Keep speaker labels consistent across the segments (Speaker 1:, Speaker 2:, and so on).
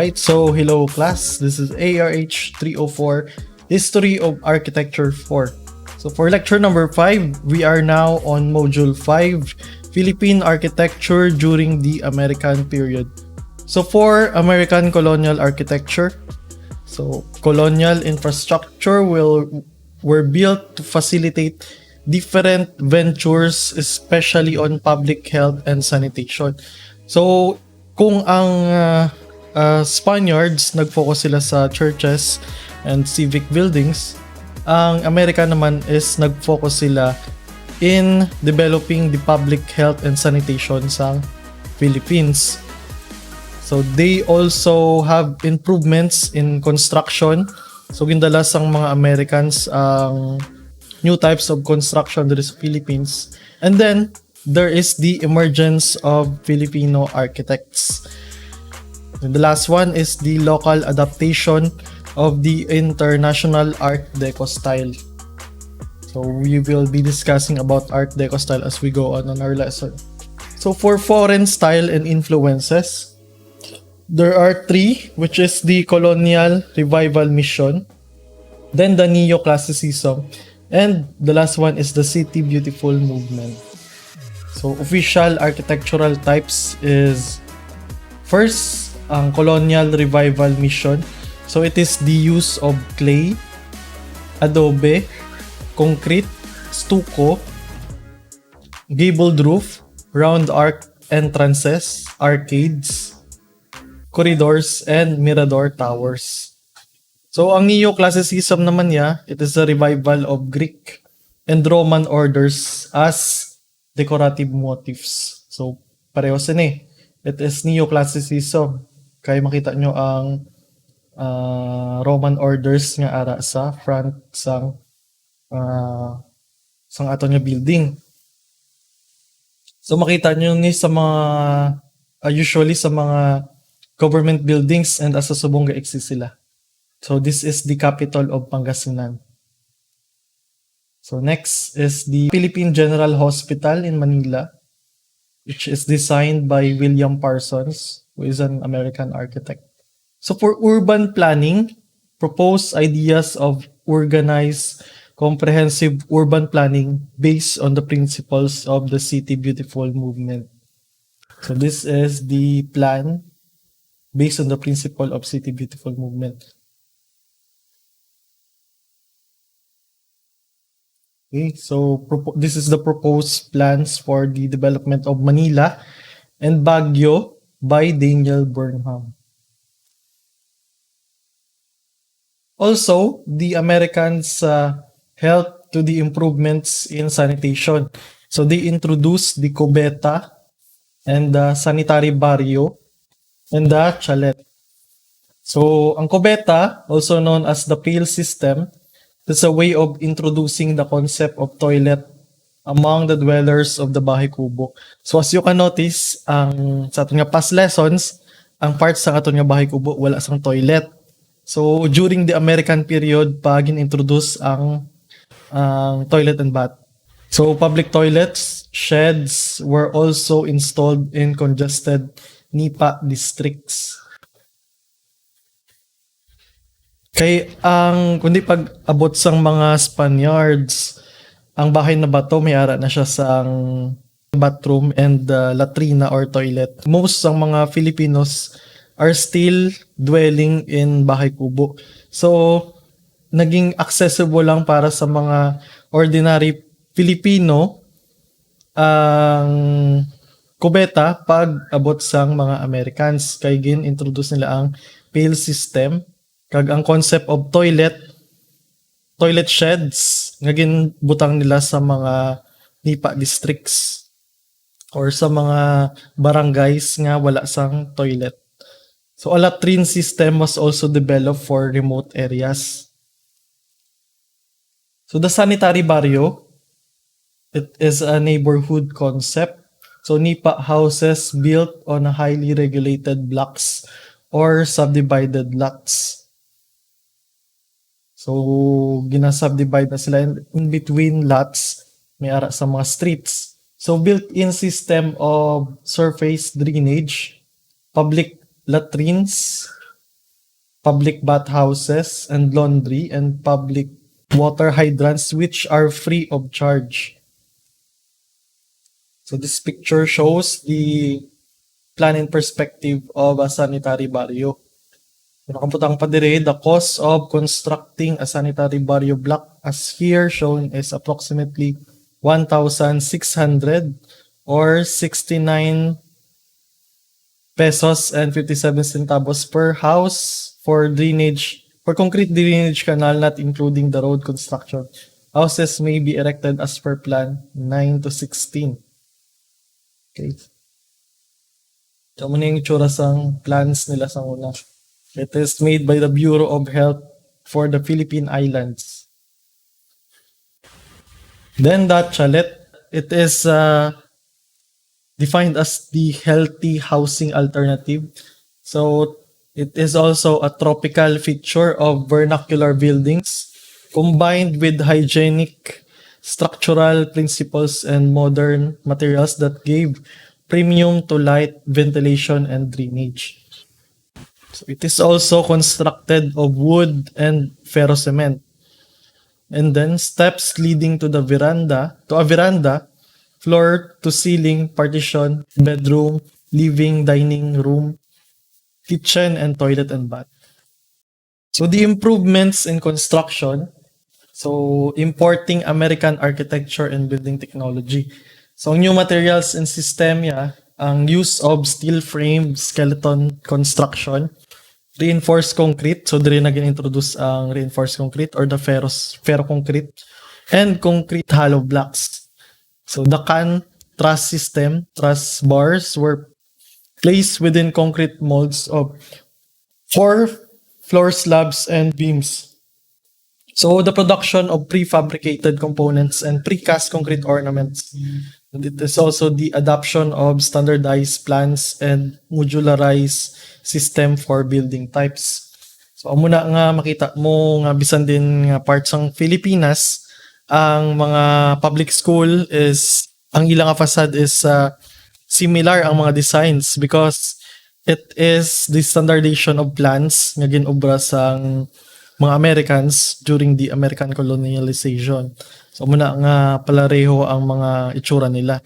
Speaker 1: Alright, so hello class, this is ARH 304, History of Architecture 4. So for lecture number 5, we are now on module 5, Philippine Architecture during the American period. So for American colonial architecture, so colonial infrastructure were built to facilitate different ventures, especially on public health and sanitation. So kung ang Spaniards, nag-focus sila sa churches and civic buildings, ang Amerika naman is nag-focus sila in developing the public health and sanitation sa Philippines. So they also have improvements in construction. So gindala sang mga Americans ang new types of construction there is Philippines. And then there is the emergence of Filipino architects. And the last one is the local adaptation of the international Art Deco style. So we will be discussing about Art Deco style as we go on our lesson. So for foreign style and influences, there are three, which is the Colonial Revival Mission, then the Neoclassicism, and the last one is the City Beautiful movement. So official architectural types is first ang Colonial Revival Mission. So it is the use of clay, adobe, concrete, stucco, gabled roof, round arc entrances, arcades, corridors, and mirador towers. So ang Neoclassicism naman niya, it is a revival of Greek and Roman orders as decorative motifs. So pareho sila eh. It is Neoclassicism. Kaya makita nyo ang Roman orders nga ara sa front sang ato nga building. So makita nyo ni sa mga usually sa mga government buildings and asa subong ga-exist sila. So this is the capital of Pangasinan. So next is the Philippine General Hospital in Manila, which is designed by William Parsons, who is an American architect. So for urban planning, propose ideas of organized, comprehensive urban planning based on the principles of the City Beautiful movement. So this is the plan based on the principle of City Beautiful movement. Okay, so this is the proposed plans for the development of Manila and Baguio by Daniel Burnham. Also, the Americans helped to the improvements in sanitation. So they introduced the cubeta and the sanitary barrio and the chalet. So ang cubeta, also known as the pail system, is a way of introducing the concept of toilet among the dwellers of the Bahay Kubo. So as you can notice, sa aton nga past lessons, ang parts sa aton nga Bahay Kubo wala sang toilet. So during the American period, pag in-introduce ang toilet and bath. So public toilets, sheds were also installed in congested NIPA districts. Kay kundi pag abot sang mga Spaniards, ang bahay na bato may ara na siya sang bathroom and latrina or toilet. Most sang mga Filipinos are still dwelling in bahay kubo. So naging accessible lang para sa mga ordinary Filipino ang kubeta pag abot sang mga Americans. Kay gin-introduce nila ang pail system. Kag ang concept of toilet sheds nga ginbutang nila sa mga NIPA districts or sa mga barangays nga wala sang toilet. So a latrine system was also developed for remote areas. So the sanitary barrio, it is a neighborhood concept. So NIPA houses built on highly regulated blocks or subdivided lots. So, ginasubdivide na sila in between lots, may ara sa mga streets. So, built-in system of surface drainage, public latrines, public bathhouses and laundry, and public water hydrants which are free of charge. So this picture shows the plan and perspective of a sanitary barrio. Nakabutang pa dire, the cost of constructing a sanitary barrio block as here shown is approximately 1,600 or 69 pesos and 57 centavos per house for concrete drainage canal, not including the road construction. Houses may be erected as per plan 9 to 16. Okay. So, muna yung itsura sang plans nila sa una. It is made by the Bureau of Health for the Philippine Islands. Then that chalet, it is defined as the healthy housing alternative. So it is also a tropical feature of vernacular buildings combined with hygienic structural principles and modern materials that gave premium to light, ventilation, and drainage. So it is also constructed of wood and ferrocement. And then steps leading to a veranda, floor to ceiling, partition, bedroom, living, dining room, kitchen, and toilet and bath. So the improvements in construction, so importing American architecture and building technology. So ang new materials and system niya, ang use of steel frame skeleton construction, reinforced concrete, so diri na gin-introduce ang reinforced concrete or the ferro-concrete, and concrete hollow blocks. So the truss system, truss bars were placed within concrete molds of 4 floor slabs and beams. So the production of prefabricated components and precast concrete ornaments. And it is also the adoption of standardized plans and modularized system for building types. So amo na nga makita mo nga bisan din nga parts ng Pilipinas, ang mga public school is ang ilang facade is similar ang mga designs because it is the standardization of plans nga ginobra sa mga Americans during the American colonialization. So muna nga palareho ang mga itsura nila.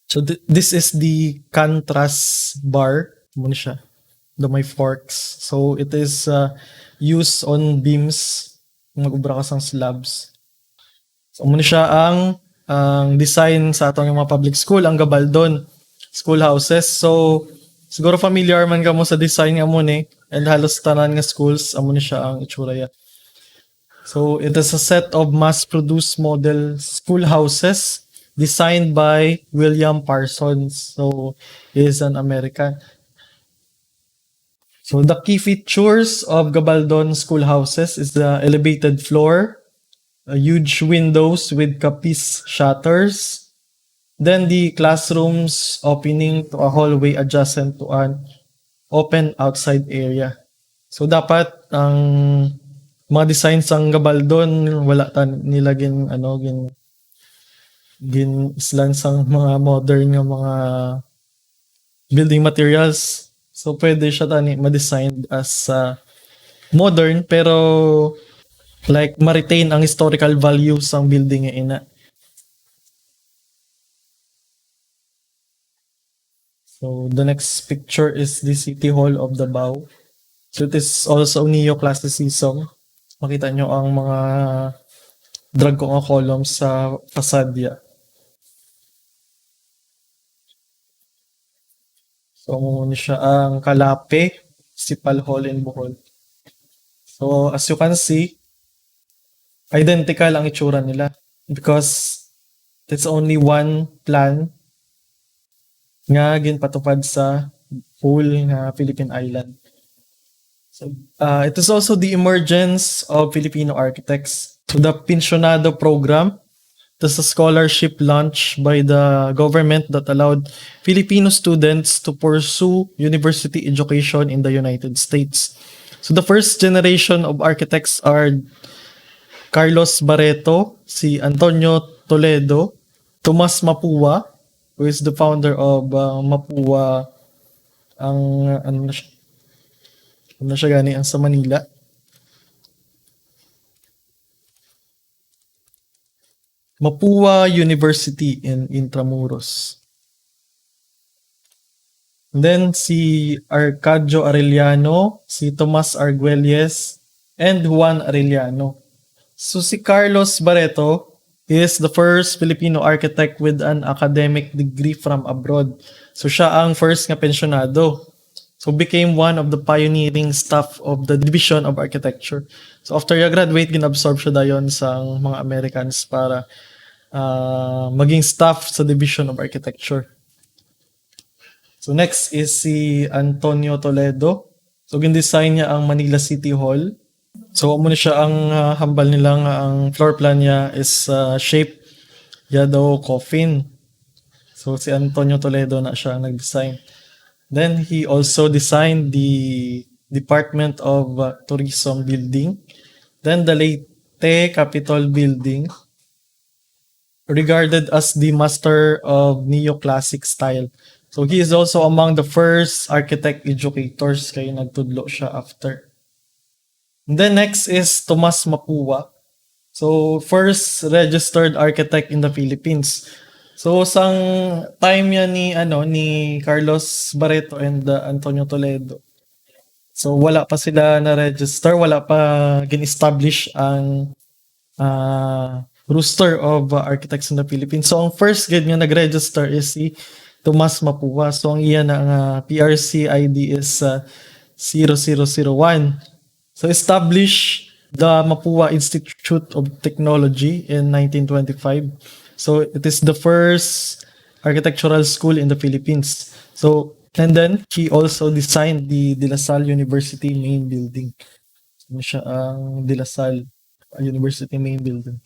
Speaker 1: So this is the contrast bar, muna siya, the may forks. So it is used on beams, mag-ubra ka sang slabs. So muna siya ang design sa atong mga public school, ang gabaldon schoolhouses. So siguro familiar man ka mo sa design nga mo ni, and halos tanan nga schools amo ni siya ang itsura ya. So it is a set of mass-produced model schoolhouses designed by William Parsons. So he is an American. So the key features of Gabaldon schoolhouses is the elevated floor, huge windows with capiz shutters, then the classrooms opening to a hallway adjacent to an open outside area. So dapat ang mga designs ang Gabaldon wala nila gin islan sang mga modern nga mga building materials. So pwede siya ma-design as modern pero like ma-retain ang historical values ang building nga ina. So the next picture is the City Hall of Davao. So it is also neoclassicism. Makita nyo ang mga dragong columns sa fasadya. So muna siya ang Kalape, Municipal Hall in Bohol. So as you can see, identical ang itsura nila because it's only one plan nga ginpatupad sa whole nga Philippine island. So it is also the emergence of Filipino architects. So the Pensionado program, this is a scholarship launched by the government that allowed Filipino students to pursue university education in the United States. So the first generation of architects are Carlos Barreto, si Antonio Toledo, Tomas Mapua, who is the founder of Mapua, ang Ano siya gani ang sa Manila. Mapua University in Intramuros. And then si Arcadio Arellano, si Tomas Arguelles, and Juan Arellano. So si Carlos Barreto is the first Filipino architect with an academic degree from abroad. So siya ang first nga pensionado. So became one of the pioneering staff of the Division of Architecture. So after niya graduate, ginabsorb siya dayon sa mga Americans para maging staff sa Division of Architecture. So next is si Antonio Toledo. So gin-design niya ang Manila City Hall. So muna siya ang hambal nila nga ang floor plan niya is shape ya daw coffin. So si Antonio Toledo na siya nag-design. Then he also designed the Department of Tourism building. Then the Leyte Capitol building, regarded as the master of neoclassic style. So he is also among the first architect educators kaya nagtudlo siya after. And then next is Tomas Mapua. So first registered architect in the Philippines. So sang time niya ni Carlos Barreto and Antonio Toledo. So wala pa sila na register, wala pa gin-establish ang roster of architects in the Philippines. So ang first gid nga nag-register is si Tomas Mapua. So ang iya na PRC ID is 0001. So established the Mapua Institute of Technology in 1925. So it is the first architectural school in the Philippines. So and then he also designed the De La Salle University main building. So siya ang De La Salle University main building.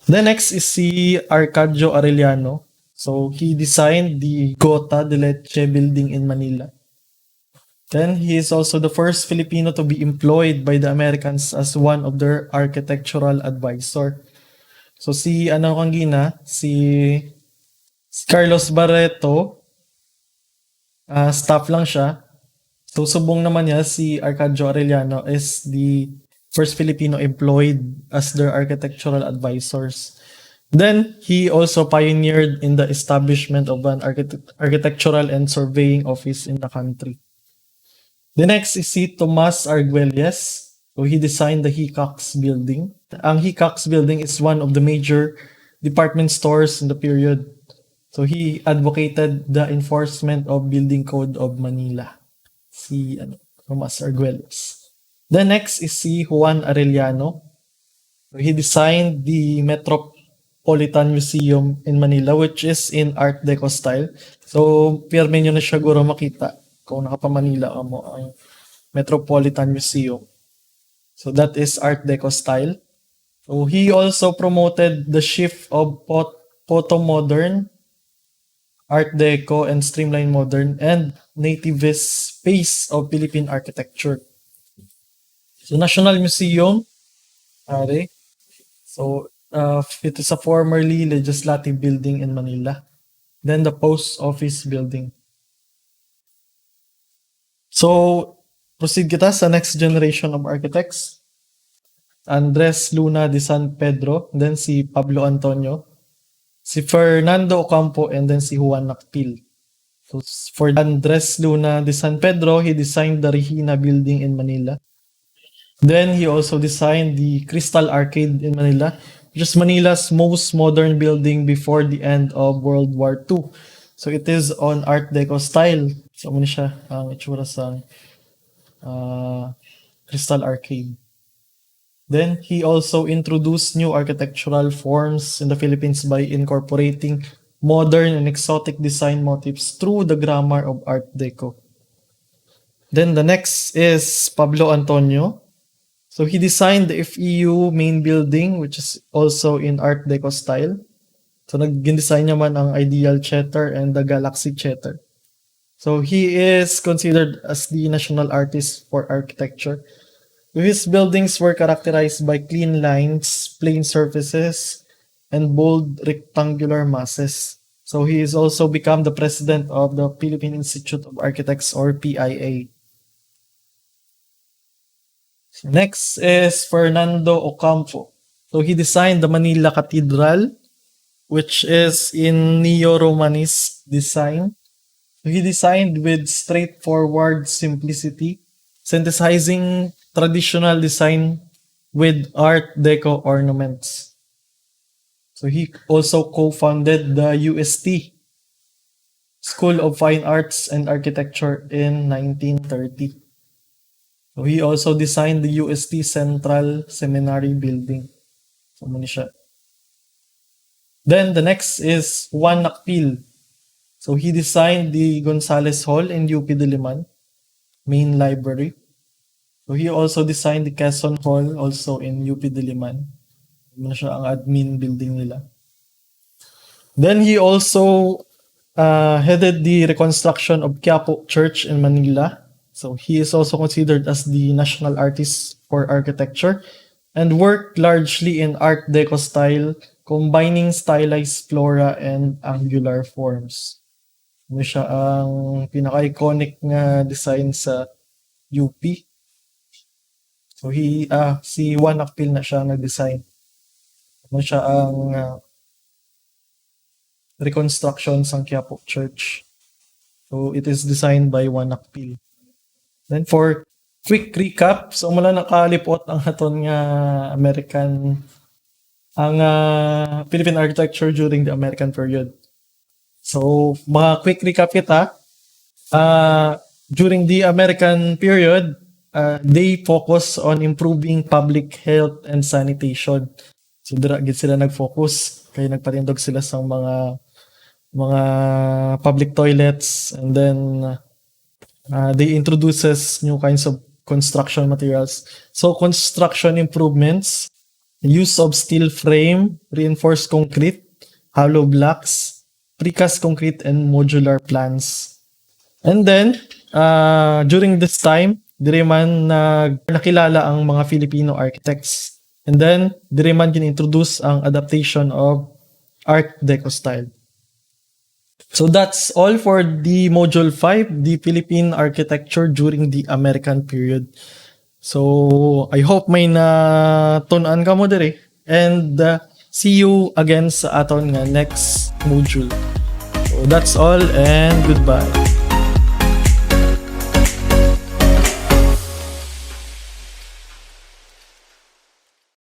Speaker 1: The next is si Arcadio Arellano. So he designed the Gota de Leche building in Manila. Then he is also the first Filipino to be employed by the Americans as one of their architectural advisor. So si si Carlos Barreto, staff lang siya. So subong naman niya si Arcadio Arellano is the first Filipino employed as their architectural advisors. Then he also pioneered in the establishment of an architectural and surveying office in the country. The next is si Tomas Arguelles. So he designed the Hickox building. Ang Hickox building is one of the major department stores in the period. So he advocated the enforcement of Building Code of Manila. Si Tomas Arguelles. The next is si Juan Arellano. So he designed the Metropolitan Museum in Manila, which is in Art Deco style. So pirme nyo na siya guro makita kung nakapamanila ka mo ang Metropolitan Museum. So that is Art Deco style. So he also promoted the shift of photo-modern, Art Deco, and streamline modern and nativist pace of Philippine architecture. So National Museum, so it is a formerly legislative building in Manila. Then the Post Office building. So, proceed kita sa next generation of architects. Andres Luna de San Pedro, then si Pablo Antonio, si Fernando Oconfo, and then si Juan Nakpil. So, for Andres Luna de San Pedro, he designed the Regina building in Manila. Then he also designed the Crystal Arcade in Manila, which is Manila's most modern building before the end of World War II. So it is on Art Deco style. So muna siya ang itsura sa Crystal Arcade. Then he also introduced new architectural forms in the Philippines by incorporating modern and exotic design motifs through the grammar of Art Deco. Then the next is Pablo Antonio. So he designed the FEU main building, which is also in Art Deco style. So nag-design niya man ang Ideal Theater and the Galaxy Theater. So he is considered as the national artist for architecture. His buildings were characterized by clean lines, plain surfaces, and bold rectangular masses. So he has also become the president of the Philippine Institute of Architects, or PIA. Next is Fernando Oconfo. So he designed the Manila Cathedral, which is in Neo-Romanist design. So he designed with straightforward simplicity, synthesizing traditional design with Art Deco ornaments. So he also co-founded the UST, School of Fine Arts and Architecture in 1930. So he also designed the UST Central Seminary Building. So muna siya. Then the next is Juan Nakpil. So he designed the Gonzales Hall in UP Diliman, main library. So he also designed the Quezon Hall also in UP Diliman. Muna siya ang admin building nila. Then he also headed the reconstruction of Quiapo Church in Manila. So he is also considered as the national artist for architecture and worked largely in Art Deco style, combining stylized flora and angular forms. Ano siya ang pinaka-iconic nga design sa UP. So si Juan Akpil na siya nag-design. Ano siya ang reconstruction sa Quiapo Church. So it is designed by Juan Akpil. Then for quick recap, so mula nakalipot ang aton nga Philippine architecture during the American period. So mga quick recap kita. During the American period, they focus on improving public health and sanitation. So dira gid sila nag-focus kay nagpatindog sila sa mga public toilets, and then they introduces new kinds of construction materials. So construction improvements, use of steel frame, reinforced concrete, hollow blocks, precast concrete, and modular plans. And then during this time, dire man nakilala ang mga Filipino architects. And then dire man gin-introduce ang adaptation of Art Deco style. So that's all for the Module 5, the Philippine architecture during the American period. So I hope may natunan ka mo dire, and see you again sa aton nga next module. So that's all, and goodbye.